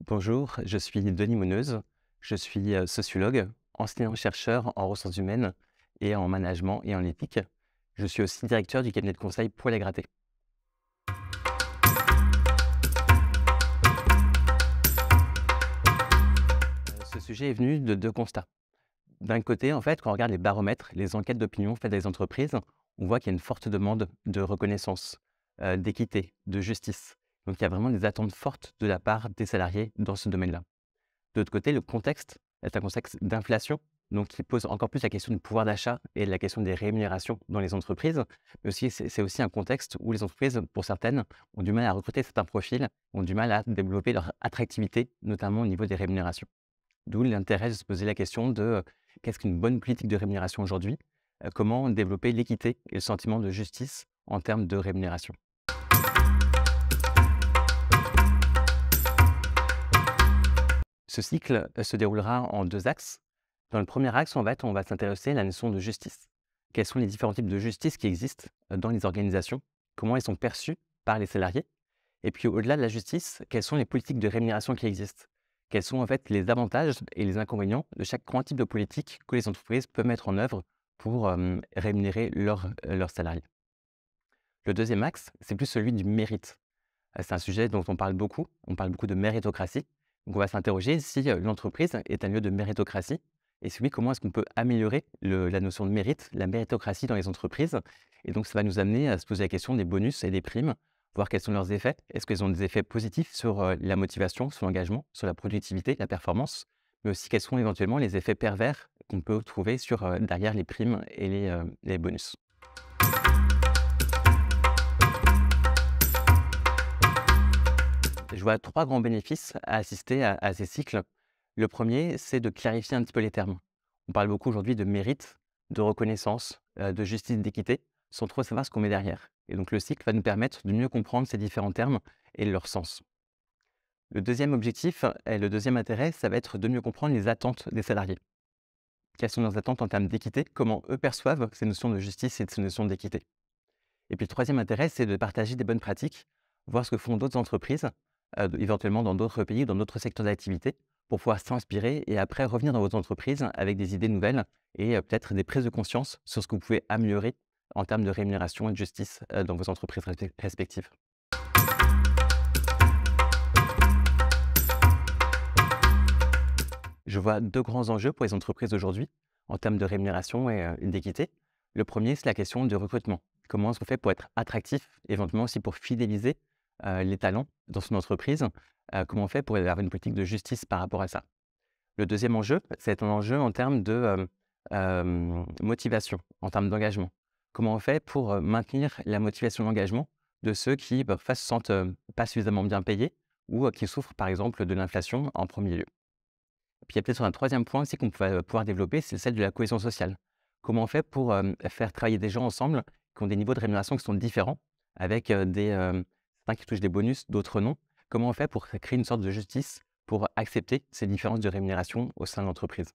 Bonjour, je suis Denis Munoz, je suis sociologue, enseignant-chercheur en ressources humaines et en management et en éthique. Je suis aussi directeur du cabinet de conseil Poil et Graté. Ce sujet est venu de deux constats. D'un côté, en fait, quand on regarde les baromètres, les enquêtes d'opinion faites dans les entreprises, on voit qu'il y a une forte demande de reconnaissance, d'équité, de justice. Donc il y a vraiment des attentes fortes de la part des salariés dans ce domaine-là. De l'autre côté, le contexte est un contexte d'inflation, donc qui pose encore plus la question du pouvoir d'achat et la question des rémunérations dans les entreprises. Mais aussi, c'est aussi un contexte où les entreprises, pour certaines, ont du mal à recruter certains profils, ont du mal à développer leur attractivité, notamment au niveau des rémunérations. D'où l'intérêt de se poser la question de qu'est-ce qu'une bonne politique de rémunération aujourd'hui? Comment développer l'équité et le sentiment de justice en termes de rémunération? Ce cycle se déroulera en deux axes. Dans le premier axe, en fait, on va s'intéresser à la notion de justice. Quels sont les différents types de justice qui existent dans les organisations? Comment elles sont perçues par les salariés? Et puis, au-delà de la justice, quelles sont les politiques de rémunération qui existent? Quels sont en fait les avantages et les inconvénients de chaque grand type de politique que les entreprises peuvent mettre en œuvre pour rémunérer leurs salariés? Le deuxième axe, c'est plus celui du mérite. C'est un sujet dont on parle beaucoup de méritocratie. Donc on va s'interroger si, l'entreprise est un lieu de méritocratie et si oui, comment est-ce qu'on peut améliorer la notion de mérite, la méritocratie dans les entreprises? Et donc ça va nous amener à se poser la question des bonus et des primes, voir quels sont leurs effets. Est-ce qu'ils ont des effets positifs sur, la motivation, sur l'engagement, sur la productivité, la performance? Mais aussi quels sont éventuellement les effets pervers qu'on peut trouver sur, derrière les primes et les bonus? Je vois 3 grands bénéfices à assister à ces cycles. Le premier, c'est de clarifier un petit peu les termes. On parle beaucoup aujourd'hui de mérite, de reconnaissance, de justice, d'équité, sans trop savoir ce qu'on met derrière. Et donc le cycle va nous permettre de mieux comprendre ces différents termes et leur sens. Le deuxième objectif et le deuxième intérêt, ça va être de mieux comprendre les attentes des salariés. Quelles sont leurs attentes en termes d'équité? Comment eux perçoivent ces notions de justice et de ces notions d'équité? Et puis le troisième intérêt, c'est de partager des bonnes pratiques, voir ce que font d'autres entreprises, éventuellement dans d'autres pays, dans d'autres secteurs d'activité, pour pouvoir s'inspirer et après revenir dans votre entreprise avec des idées nouvelles et peut-être des prises de conscience sur ce que vous pouvez améliorer en termes de rémunération et de justice, dans vos entreprises respectives. Je vois 2 grands enjeux pour les entreprises aujourd'hui en termes de rémunération et d'équité. Le premier, c'est la question du recrutement. Comment est-ce qu'on fait pour être attractif, éventuellement aussi pour fidéliser, les talents dans son entreprise? Comment on fait pour avoir une politique de justice par rapport à ça? Le deuxième enjeu, c'est un enjeu en termes de, motivation, en termes d'engagement. Comment on fait pour, maintenir la motivation et l'engagement de ceux qui, parfois se sentent, pas suffisamment bien payés ou, qui souffrent par exemple de l'inflation en premier lieu? Puis il y a peut-être un troisième point aussi qu'on va pouvoir développer, c'est celle de la cohésion sociale. Comment on fait pour, faire travailler des gens ensemble qui ont des niveaux de rémunération qui sont différents, avec, certains qui touchent des bonus, d'autres non? Comment on fait pour créer une sorte de justice, pour accepter ces différences de rémunération au sein de l'entreprise?